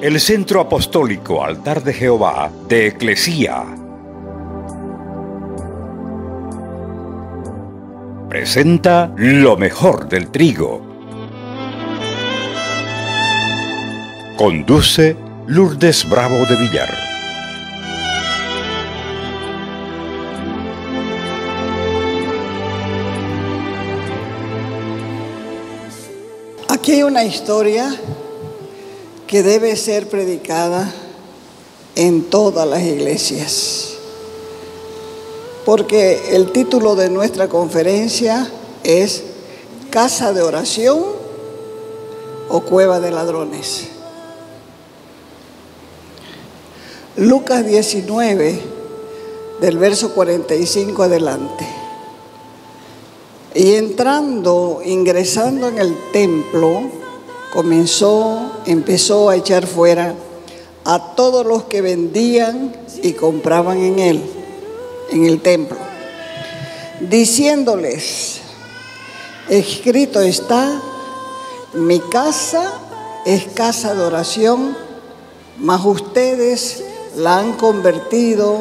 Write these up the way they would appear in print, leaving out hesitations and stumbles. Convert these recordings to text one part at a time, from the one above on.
El Centro Apostólico Altar de Jehová de Eclesía presenta lo mejor del trigo. Conduce Lourdes Bravo de Villar. Aquí hay una historia que debe ser predicada en todas las iglesias, porque el título de nuestra conferencia es ¿Casa de oración o cueva de ladrones? Lucas 19, del verso 45 adelante. Y ingresando en el templo, empezó a echar fuera a todos los que vendían y compraban en el templo, diciéndoles: escrito está, mi casa es casa de oración, mas ustedes la han convertido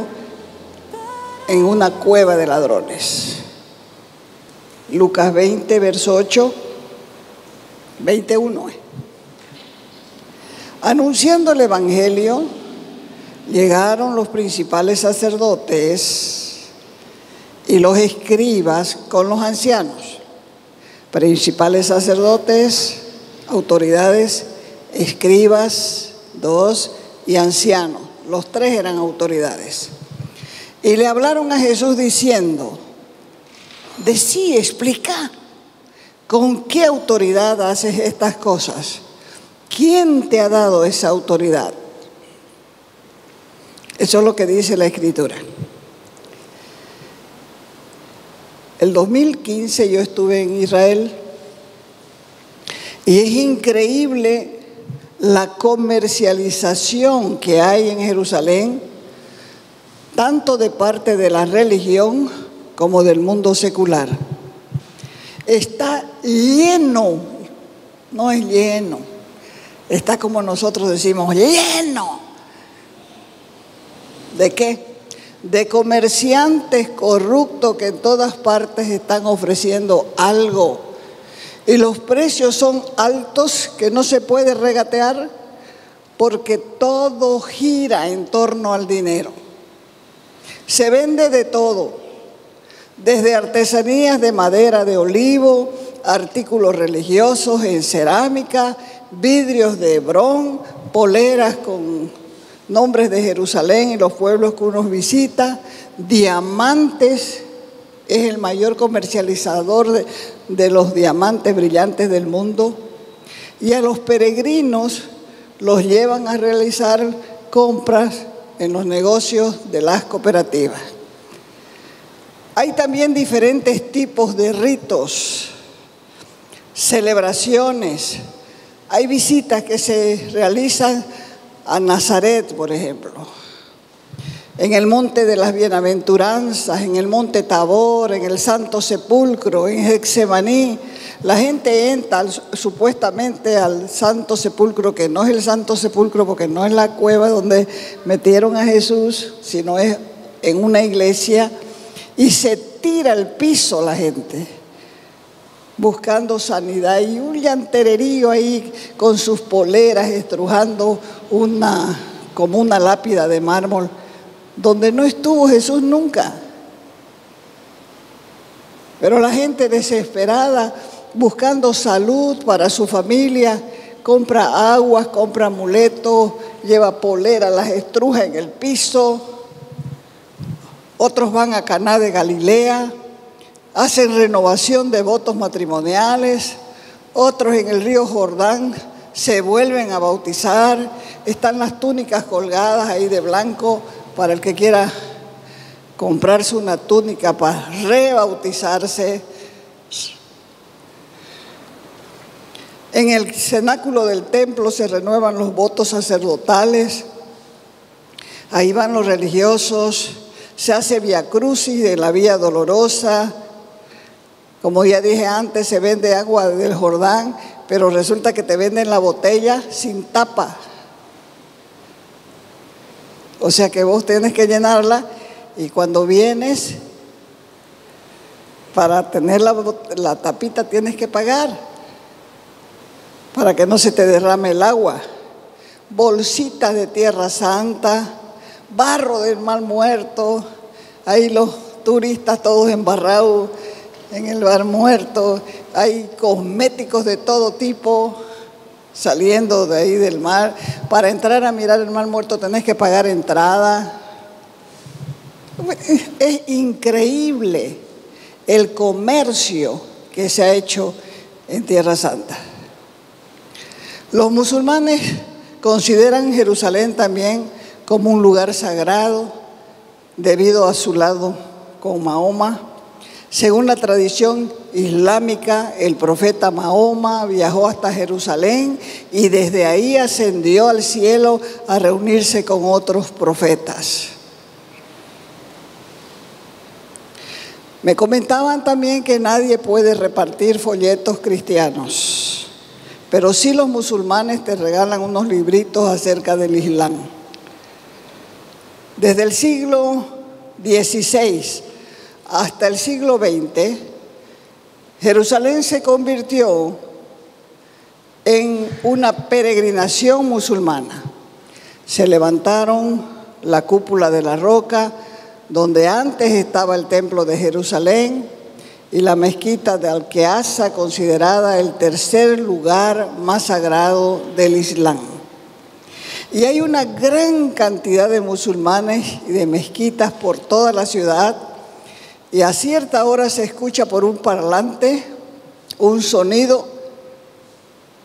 en una cueva de ladrones. Lucas 20, verso 8, 21. Anunciando el evangelio, llegaron los principales sacerdotes y los escribas con los ancianos. Principales sacerdotes, autoridades, escribas, 2, y ancianos. Los 3 eran autoridades. Y le hablaron a Jesús diciendo: decí, explica, ¿con qué autoridad haces estas cosas? ¿Quién te ha dado esa autoridad? Eso es lo que dice la Escritura. El 2015 yo estuve en Israel y es increíble la comercialización que hay en Jerusalén, tanto de parte de la religión como del mundo secular. Está lleno, no es lleno, está como nosotros decimos, lleno. ¿De qué? De comerciantes corruptos que en todas partes están ofreciendo algo. Y los precios son altos que no se puede regatear porque todo gira en torno al dinero. Se vende de todo, desde artesanías de madera de olivo, artículos religiosos en cerámica, vidrios de Hebrón, poleras con nombres de Jerusalén y los pueblos que uno visita, diamantes. Es el mayor comercializador de los diamantes brillantes del mundo. Y a los peregrinos los llevan a realizar compras en los negocios de las cooperativas. Hay también diferentes tipos de ritos, celebraciones. Hay visitas que se realizan a Nazaret, por ejemplo, en el Monte de las Bienaventuranzas, en el Monte Tabor, en el Santo Sepulcro, en Getsemaní. La gente entra supuestamente al Santo Sepulcro, que no es el Santo Sepulcro porque no es la cueva donde metieron a Jesús, sino es en una iglesia, y se tira al piso la gente buscando sanidad, y un llantererío ahí con sus poleras estrujando como una lápida de mármol donde no estuvo Jesús nunca. Pero la gente desesperada buscando salud para su familia compra aguas, compra amuletos, lleva poleras, las estruja en el piso. Otros van a Caná de Galilea, hacen renovación de votos matrimoniales. Otros en el río Jordán se vuelven a bautizar. Están las túnicas colgadas ahí de blanco para el que quiera comprarse una túnica para rebautizarse. En el cenáculo del templo se renuevan los votos sacerdotales. Ahí van los religiosos. Se hace Vía Crucis de la Vía Dolorosa. Como ya dije antes, se vende agua del Jordán, pero resulta que te venden la botella sin tapa. O sea que vos tienes que llenarla y cuando vienes, para tener la tapita tienes que pagar para que no se te derrame el agua. Bolsitas de Tierra Santa, barro del Mar Muerto, ahí los turistas todos embarrados en el Mar Muerto, hay cosméticos de todo tipo saliendo de ahí del mar. Para entrar a mirar el Mar Muerto tenés que pagar entrada. Es increíble el comercio que se ha hecho en Tierra Santa. Los musulmanes consideran Jerusalén también como un lugar sagrado debido a su lado con Mahoma. Según la tradición islámica, el profeta Mahoma viajó hasta Jerusalén y desde ahí ascendió al cielo a reunirse con otros profetas. Me comentaban también que nadie puede repartir folletos cristianos, pero sí los musulmanes te regalan unos libritos acerca del Islam. Desde el siglo XVI hasta el siglo XX, Jerusalén se convirtió en una peregrinación musulmana. Se levantaron la cúpula de la roca, donde antes estaba el templo de Jerusalén, y la mezquita de Al-Aqsa, considerada el tercer lugar más sagrado del Islam. Y hay una gran cantidad de musulmanes y de mezquitas por toda la ciudad, y a cierta hora se escucha por un parlante un sonido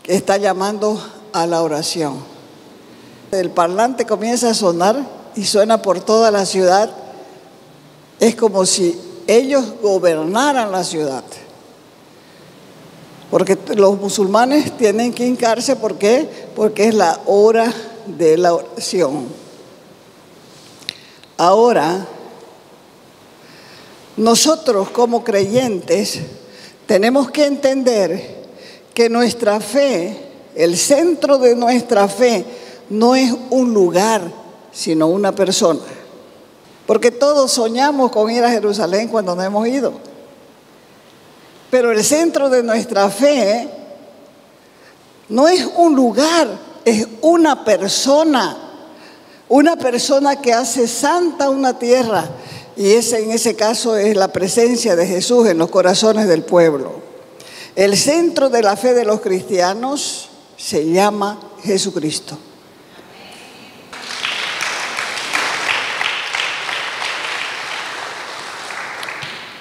que está llamando a la oración. El parlante comienza a sonar y suena por toda la ciudad. Es como si ellos gobernaran la ciudad. Porque los musulmanes tienen que hincarse, ¿por qué? Porque es la hora de la oración. Ahora, nosotros como creyentes tenemos que entender que nuestra fe, el centro de nuestra fe, no es un lugar, sino una persona. Porque todos soñamos con ir a Jerusalén cuando no hemos ido. Pero el centro de nuestra fe no es un lugar, es una persona que hace santa una tierra. Y en ese caso es la presencia de Jesús en los corazones del pueblo. El centro de la fe de los cristianos se llama Jesucristo.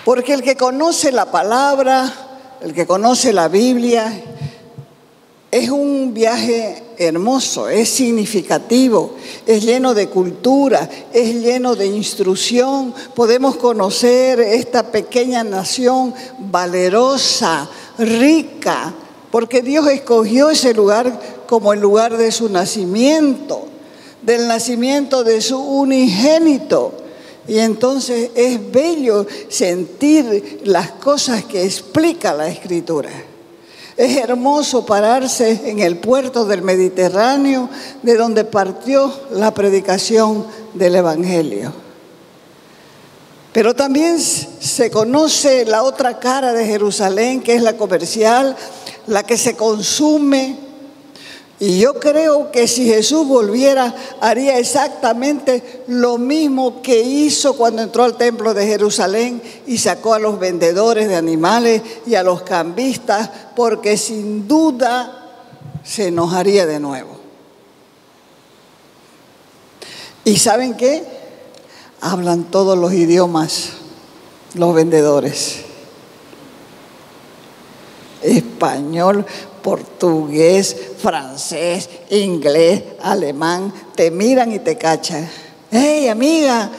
Porque el que conoce la palabra, el que conoce la Biblia, es un viaje hermoso, es significativo, es lleno de cultura, es lleno de instrucción. Podemos conocer esta pequeña nación valerosa, rica, porque Dios escogió ese lugar como el lugar de su nacimiento, del nacimiento de su unigénito. Y entonces es bello sentir las cosas que explica la Escritura. Es hermoso pararse en el puerto del Mediterráneo, de donde partió la predicación del Evangelio. Pero también se conoce la otra cara de Jerusalén, que es la comercial, la que se consume. Y yo creo que si Jesús volviera, haría exactamente lo mismo que hizo cuando entró al templo de Jerusalén y sacó a los vendedores de animales y a los cambistas, porque sin duda se enojaría de nuevo. ¿Y saben qué? Hablan todos los idiomas, los vendedores. Español, portugués, francés, inglés, alemán, te miran y te cachan. ¡Hey, amiga!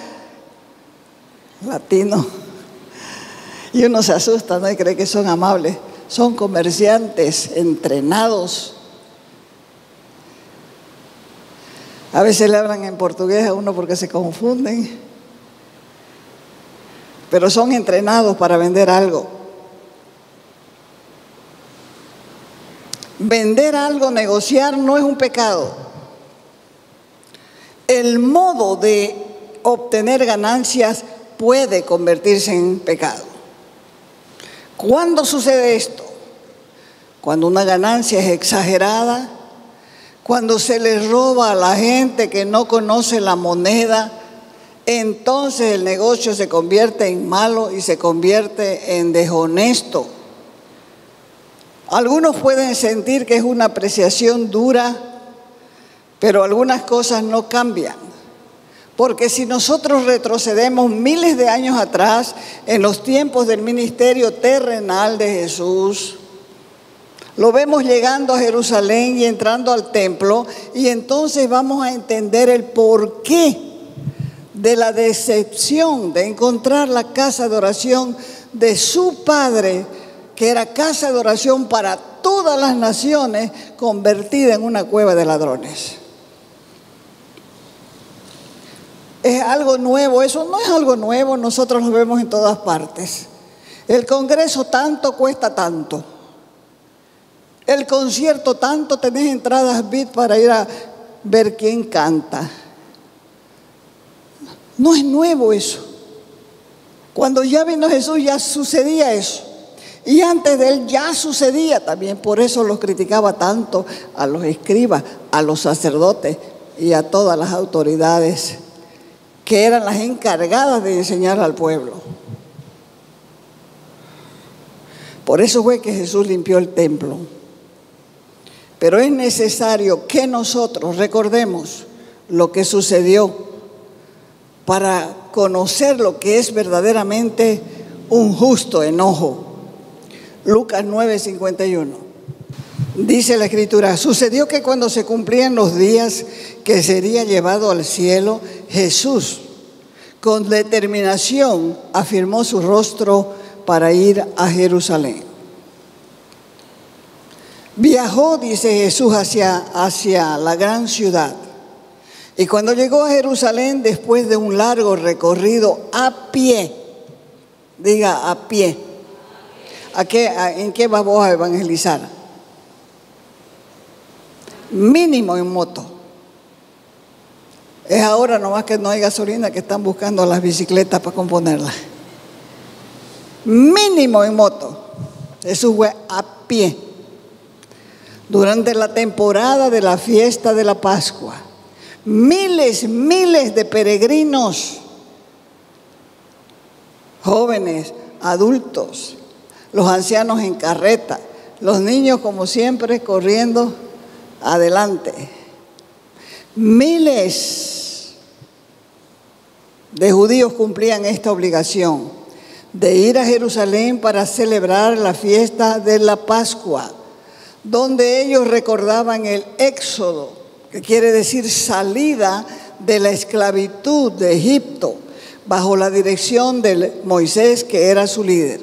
Latino. Y uno se asusta, ¿no? Y cree que son amables. Son comerciantes entrenados. A veces le hablan en portugués a uno porque se confunden. Pero son entrenados para vender algo. Vender algo, negociar, no es un pecado. el modo de obtener ganancias puede convertirse en pecado. ¿Cuándo sucede esto? Cuando una ganancia es exagerada, cuando se le roba a la gente que no conoce la moneda, entonces el negocio se convierte en malo y se convierte en deshonesto. Algunos pueden sentir que es una apreciación dura, pero algunas cosas no cambian. Porque si nosotros retrocedemos miles de años atrás, en los tiempos del ministerio terrenal de Jesús, lo vemos llegando a Jerusalén y entrando al templo, y entonces vamos a entender el porqué de la decepción de encontrar la casa de oración de su padre, que era casa de oración para todas las naciones, convertida en una cueva de ladrones. ¿Es algo nuevo? Eso no es algo nuevo, nosotros lo vemos en todas partes. El congreso tanto cuesta tanto. El concierto tanto, tenés entradas VIP para ir a ver quién canta. No es nuevo eso. Cuando ya vino Jesús ya sucedía eso. Y antes de él ya sucedía también. Por eso los criticaba tanto a los escribas, a los sacerdotes y a todas las autoridades que eran las encargadas de enseñar al pueblo. Por eso fue que Jesús limpió el templo. Pero es necesario que nosotros recordemos lo que sucedió para conocer lo que es verdaderamente un justo enojo. Lucas 9:51. Dice la Escritura: sucedió que cuando se cumplían los días que sería llevado al cielo, Jesús con determinación afirmó su rostro para ir a Jerusalén. Viajó, dice Jesús, hacia la gran ciudad. Y cuando llegó a Jerusalén, después de un largo recorrido a pie, diga a pie. ¿En qué vamos a evangelizar? Mínimo en moto. Es ahora nomás que no hay gasolina que están buscando las bicicletas para componerlas. Mínimo en moto. Jesús fue a pie. Durante la temporada de la fiesta de la Pascua, miles de peregrinos, jóvenes, adultos, los ancianos en carreta, los niños como siempre corriendo adelante. Miles de judíos cumplían esta obligación de ir a Jerusalén para celebrar la fiesta de la Pascua, donde ellos recordaban el éxodo, que quiere decir salida de la esclavitud de Egipto, bajo la dirección de Moisés, que era su líder.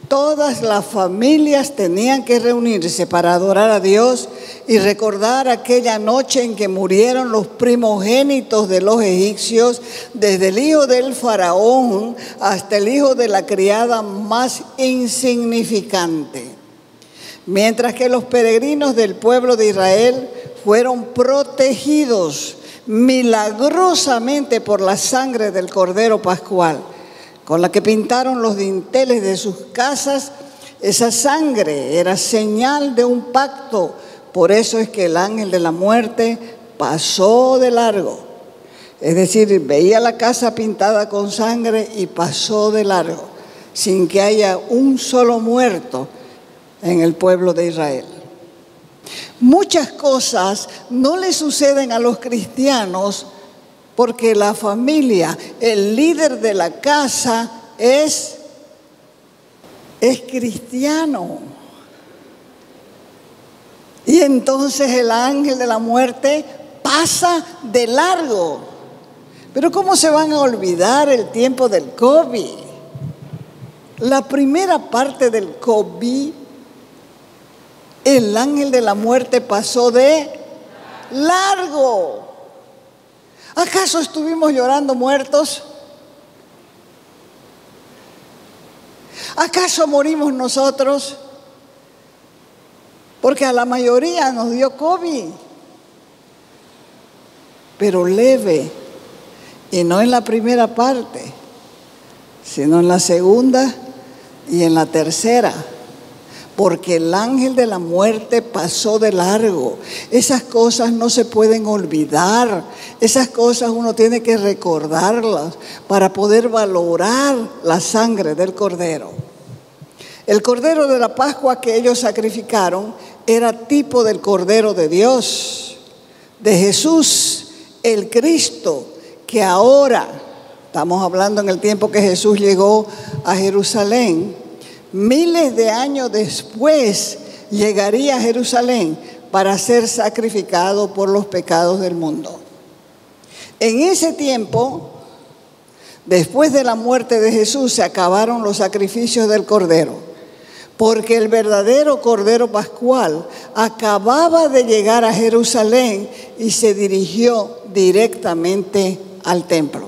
Todas las familias tenían que reunirse para adorar a Dios y recordar aquella noche en que murieron los primogénitos de los egipcios, desde el hijo del faraón hasta el hijo de la criada más insignificante. Mientras que los peregrinos del pueblo de Israel fueron protegidos milagrosamente por la sangre del Cordero Pascual, con la que pintaron los dinteles de sus casas. Esa sangre era señal de un pacto. Por eso es que el ángel de la muerte pasó de largo. Es decir, veía la casa pintada con sangre y pasó de largo, sin que haya un solo muerto en el pueblo de Israel. Muchas cosas no le suceden a los cristianos porque la familia, el líder de la casa es cristiano. Y entonces el ángel de la muerte pasa de largo. Pero ¿cómo se van a olvidar el tiempo del COVID? La primera parte del COVID, el ángel de la muerte pasó de largo. ¿Acaso estuvimos llorando muertos? ¿Acaso morimos nosotros? Porque a la mayoría nos dio COVID. pero leve, y no en la primera parte, sino en la segunda y en la tercera, porque el ángel de la muerte pasó de largo. Esas cosas no se pueden olvidar, esas cosas uno tiene que recordarlas para poder valorar la sangre del Cordero. El Cordero de la Pascua que ellos sacrificaron era tipo del Cordero de Dios, de Jesús, el Cristo, que ahora, estamos hablando en el tiempo que Jesús llegó a Jerusalén, miles de años después llegaría a Jerusalén para ser sacrificado por los pecados del mundo. En ese tiempo, después de la muerte de Jesús, se acabaron los sacrificios del Cordero, porque el verdadero Cordero Pascual acababa de llegar a Jerusalén y se dirigió directamente al templo.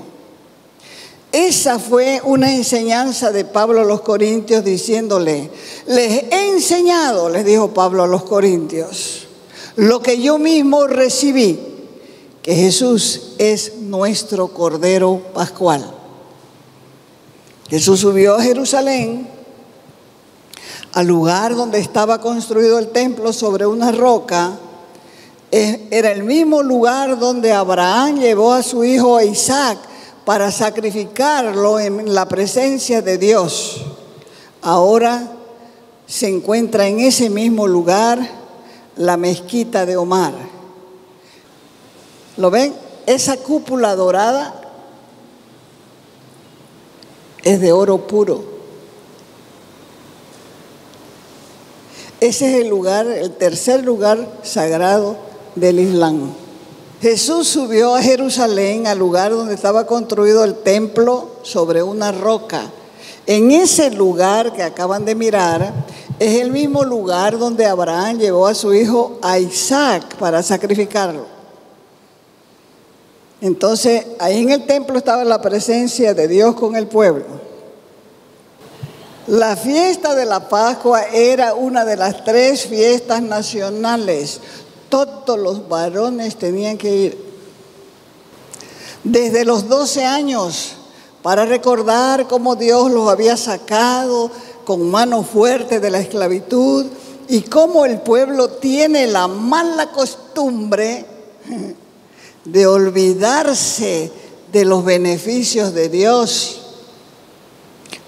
Esa fue una enseñanza de Pablo a los Corintios diciéndole: les he enseñado, les dijo Pablo a los Corintios, lo que yo mismo recibí, que Jesús es nuestro Cordero Pascual. Jesús subió a Jerusalén, al lugar donde estaba construido el templo sobre una roca. Era el mismo lugar donde Abraham llevó a su hijo Isaac para sacrificarlo en la presencia de Dios. Ahora se encuentra en ese mismo lugar la mezquita de Omar. ¿Lo ven? Esa cúpula dorada es de oro puro. Ese es el lugar, el tercer lugar sagrado del Islam. Jesús subió a Jerusalén, al lugar donde estaba construido el templo, sobre una roca. En ese lugar que acaban de mirar, es el mismo lugar donde Abraham llevó a su hijo a Isaac para sacrificarlo. Entonces, ahí en el templo estaba la presencia de Dios con el pueblo. La fiesta de la Pascua era una de las 3 fiestas nacionales. Todos los varones tenían que ir desde los 12 años para recordar cómo Dios los había sacado con mano fuerte de la esclavitud y cómo el pueblo tiene la mala costumbre de olvidarse de los beneficios de Dios.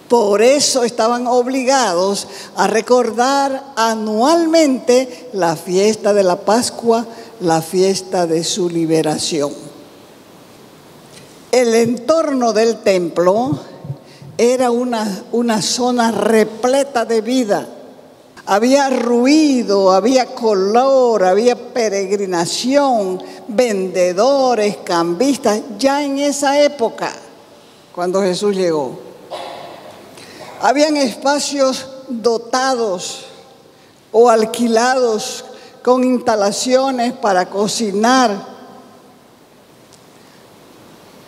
Por eso estaban obligados a recordar anualmente la fiesta de la Pascua, la fiesta de su liberación. El entorno del templo era una zona repleta de vida. Había ruido, había color, había peregrinación, vendedores, cambistas, ya en esa época, cuando Jesús llegó. Habían espacios dotados o alquilados con instalaciones para cocinar,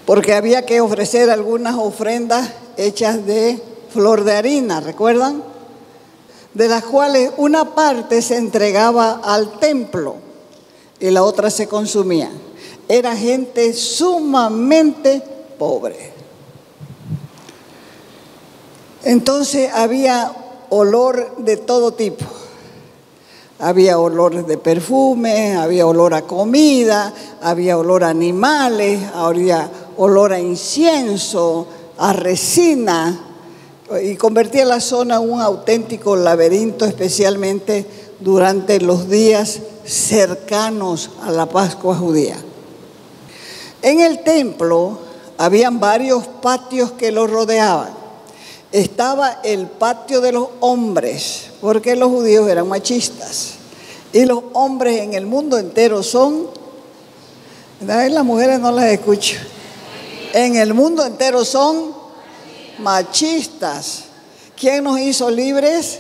porque había que ofrecer algunas ofrendas hechas de flor de harina, ¿recuerdan? De las cuales una parte se entregaba al templo y la otra se consumía. Era gente sumamente pobre. Entonces había olor de todo tipo. Había olor de perfume, había olor a comida, había olor a animales, había olor a incienso, a resina, y convertía la zona en un auténtico laberinto, especialmente durante los días cercanos a la Pascua judía. En el templo habían varios patios que lo rodeaban. Estaba el patio de los hombres, porque los judíos eran machistas. Y los hombres en el mundo entero son, las mujeres no las escucho, en el mundo entero son machistas. ¿Quién nos hizo libres?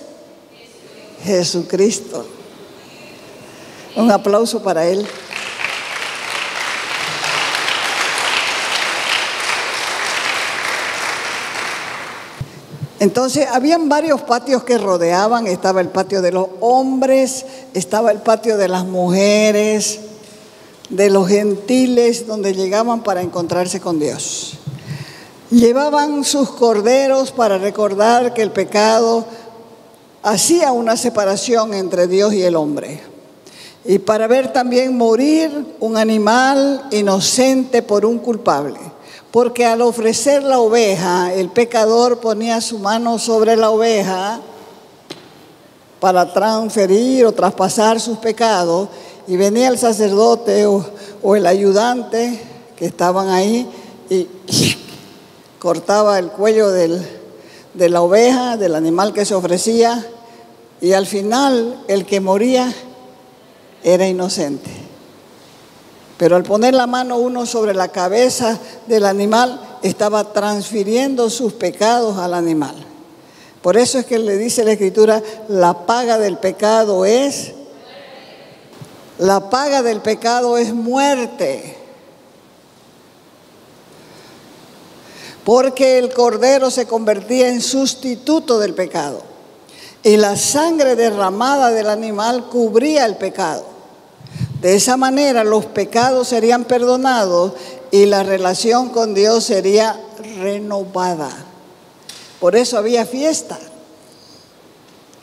Jesucristo. Un aplauso para Él. Entonces, habían varios patios que rodeaban. Estaba el patio de los hombres, estaba el patio de las mujeres. de los gentiles donde llegaban para encontrarse con Dios. Llevaban sus corderos para recordar que el pecado hacía una separación entre Dios y el hombre. Y para ver también morir un animal inocente por un culpable. Porque al ofrecer la oveja, el pecador ponía su mano sobre la oveja para transferir o traspasar sus pecados, y venía el sacerdote o el ayudante que estaban ahí y cortaba el cuello de la oveja, del animal que se ofrecía, y al final el que moría era inocente. Pero al poner la mano uno sobre la cabeza del animal, estaba transfiriendo sus pecados al animal. Por eso es que le dice la Escritura, la paga del pecado es muerte. Porque el cordero se convertía en sustituto del pecado. Y la sangre derramada del animal cubría el pecado. De esa manera los pecados serían perdonados y la relación con Dios sería renovada. Por eso había fiesta.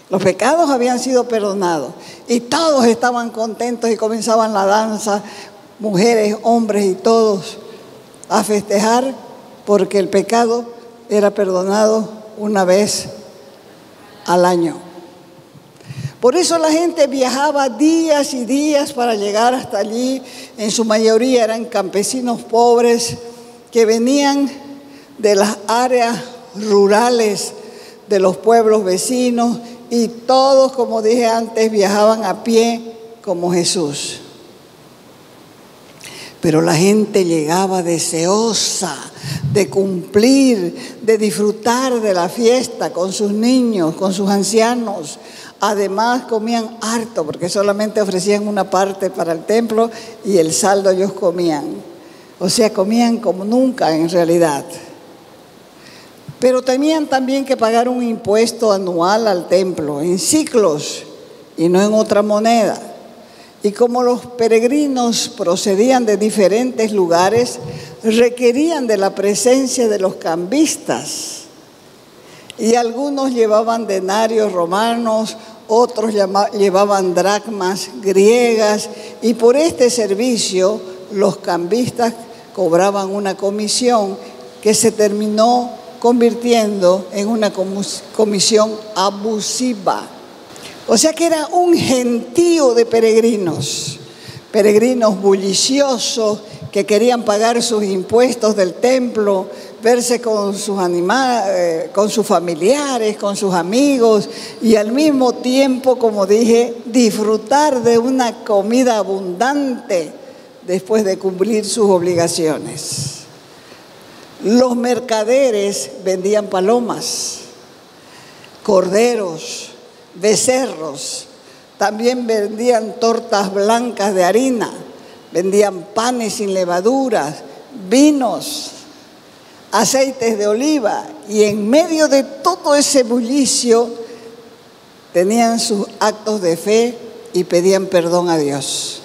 Los pecados habían sido perdonados y todos estaban contentos y comenzaban la danza, mujeres, hombres y todos a festejar porque el pecado era perdonado una vez al año. Por eso la gente viajaba días y días para llegar hasta allí. En su mayoría eran campesinos pobres que venían de las áreas rurales de los pueblos vecinos y todos, como dije antes, viajaban a pie como Jesús. Pero la gente llegaba deseosa de cumplir, de disfrutar de la fiesta con sus niños, con sus ancianos. Además comían harto porque solamente ofrecían una parte para el templo y el saldo ellos comían. O sea, comían como nunca en realidad. Pero tenían también que pagar un impuesto anual al templo en siclos y no en otra moneda. Y como los peregrinos procedían de diferentes lugares, requerían de la presencia de los cambistas. Y algunos llevaban denarios romanos, otros llevaban dracmas griegas, y por este servicio los cambistas cobraban una comisión que se terminó convirtiendo en una comisión abusiva. O sea que era un gentío de peregrinos bulliciosos que querían pagar sus impuestos del templo, verse con sus animales, con sus familiares, con sus amigos y al mismo tiempo, como dije, disfrutar de una comida abundante después de cumplir sus obligaciones. Los mercaderes vendían palomas, corderos, becerros, también vendían tortas blancas de harina, vendían panes sin levaduras, vinos, aceites de oliva, y en medio de todo ese bullicio tenían sus actos de fe y pedían perdón a Dios.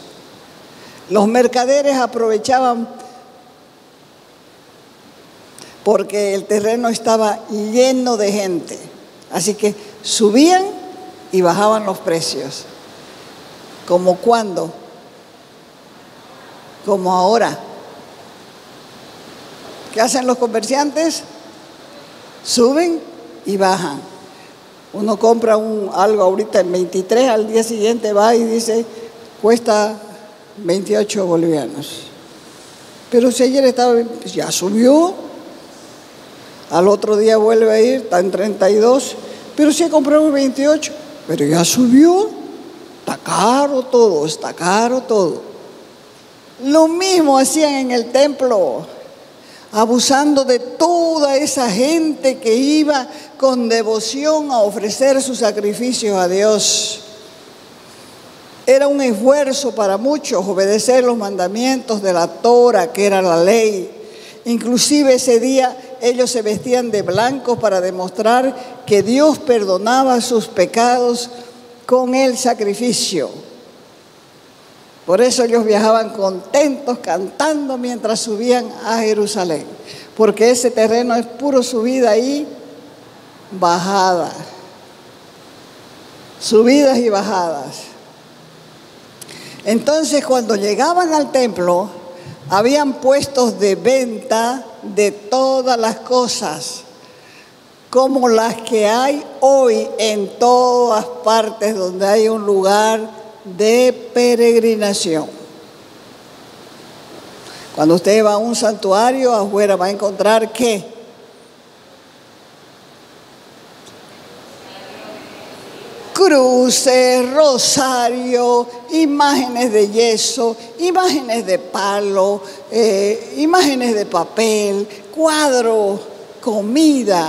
Los mercaderes aprovechaban porque el terreno estaba lleno de gente, así que subían y bajaban los precios. ¿Como cuándo? Como ahora. ¿Qué hacen los comerciantes? Suben y bajan. Uno compra algo ahorita en 23, al día siguiente va y dice, cuesta 28 bolivianos. Pero si ayer estaba, pues ya subió. Al otro día vuelve a ir, está en 32. Pero si compramos 28, pero ya subió. Está caro todo, está caro todo. Lo mismo hacían en el templo, abusando de toda esa gente que iba con devoción a ofrecer sus sacrificios a Dios. Era un esfuerzo para muchos obedecer los mandamientos de la Torah, que era la ley. Inclusive ese día ellos se vestían de blanco para demostrar que Dios perdonaba sus pecados con el sacrificio. Por eso ellos viajaban contentos, cantando mientras subían a Jerusalén. Porque ese terreno es puro subida y bajada. Subidas y bajadas. Entonces, cuando llegaban al templo, habían puestos de venta de todas las cosas, como las que hay hoy en todas partes donde hay un lugar de peregrinación. Cuando usted va a un santuario, afuera va a encontrar ¿qué? Cruces, rosario, imágenes de yeso, imágenes de palo, imágenes de papel, cuadros, comida,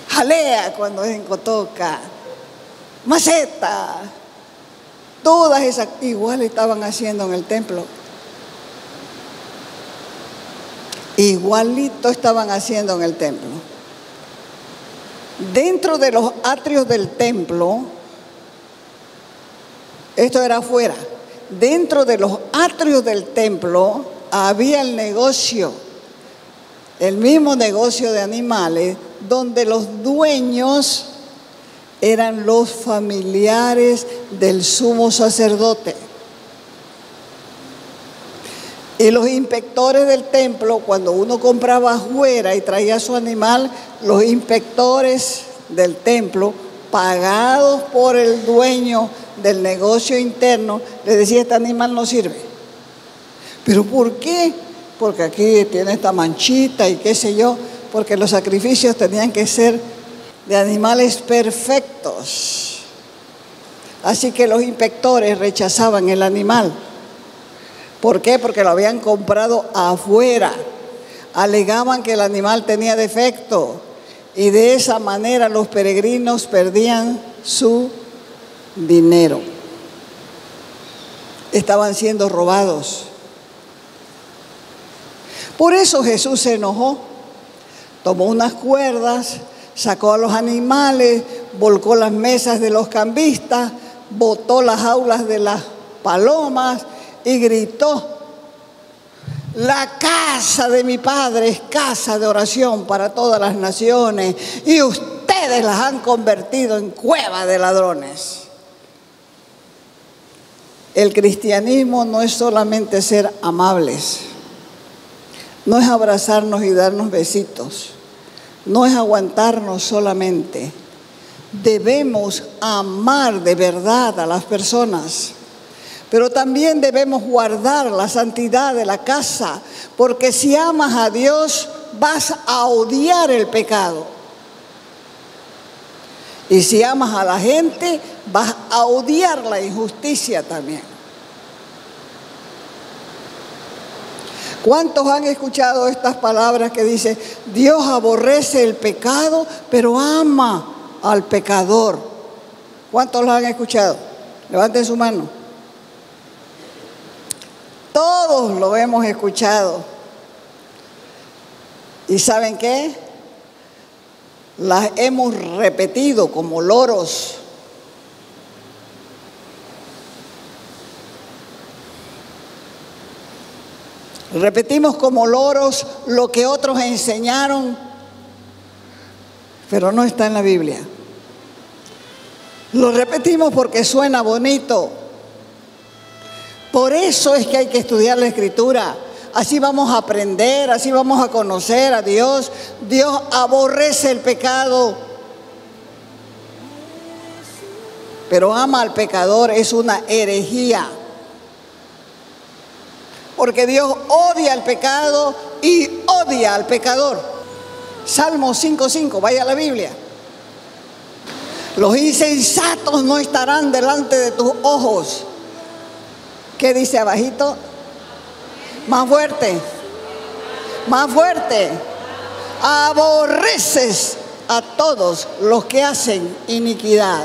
jalea cuando es en cotoca, maceta. Todas esas igual estaban haciendo en el templo. Igualito estaban haciendo en el templo. Dentro de los atrios del templo, esto era afuera, dentro de los atrios del templo había el negocio, el mismo negocio de animales, donde los dueños eran los familiares del sumo sacerdote. Y los inspectores del templo, cuando uno compraba afuera y traía su animal, los inspectores del templo, pagados por el dueño del negocio interno, le decía: este animal no sirve. ¿Pero por qué? Porque aquí tiene esta manchita y qué sé yo, porque los sacrificios tenían que ser de animales perfectos. Así que los inspectores rechazaban el animal. ¿Por qué? Porque lo habían comprado afuera. Alegaban que el animal tenía defecto y de esa manera los peregrinos perdían su dinero. Estaban siendo robados. Por eso Jesús se enojó. Tomó unas cuerdas, sacó a los animales, volcó las mesas de los cambistas, botó las jaulas de las palomas y gritó: la casa de mi Padre es casa de oración para todas las naciones y ustedes las han convertido en cueva de ladrones. El cristianismo no es solamente ser amables, no es abrazarnos y darnos besitos, no es aguantarnos solamente. Debemos amar de verdad a las personas. Pero también debemos guardar la santidad de la casa, porque si amas a Dios, vas a odiar el pecado. Y si amas a la gente, vas a odiar la injusticia también. ¿Cuántos han escuchado estas palabras que dice: Dios aborrece el pecado, pero ama al pecador? ¿Cuántos las han escuchado? Levanten su mano. Todos lo hemos escuchado. ¿Y saben qué? Las hemos repetido como loros. Repetimos como loros lo que otros enseñaron, pero no está en la Biblia. Lo repetimos porque suena bonito. Por eso es que hay que estudiar la Escritura. Así vamos a aprender, así vamos a conocer a Dios. Dios aborrece el pecado, pero ama al pecador. Es una herejía. Porque Dios odia el pecado y odia al pecador. Salmo 5:5, vaya a la Biblia. Los insensatos no estarán delante de tus ojos. ¿Qué dice abajito? Más fuerte. Más fuerte. Aborreces a todos los que hacen iniquidad.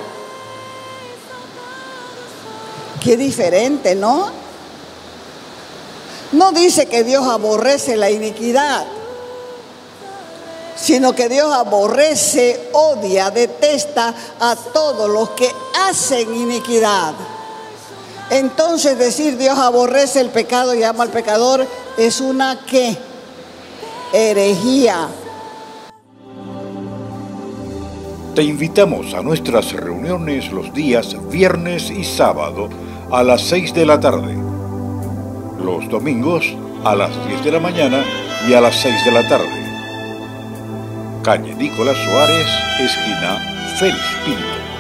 Qué diferente, ¿no? No dice que Dios aborrece la iniquidad, sino que Dios aborrece, odia, detesta a todos los que hacen iniquidad. Entonces decir Dios aborrece el pecado y ama al pecador es una ¿qué? Herejía. Te invitamos a nuestras reuniones los días viernes y sábado a las 6 de la tarde. Los domingos a las 10 de la mañana y a las 6 de la tarde. Calle Nicolás Suárez, esquina Félix Pinto.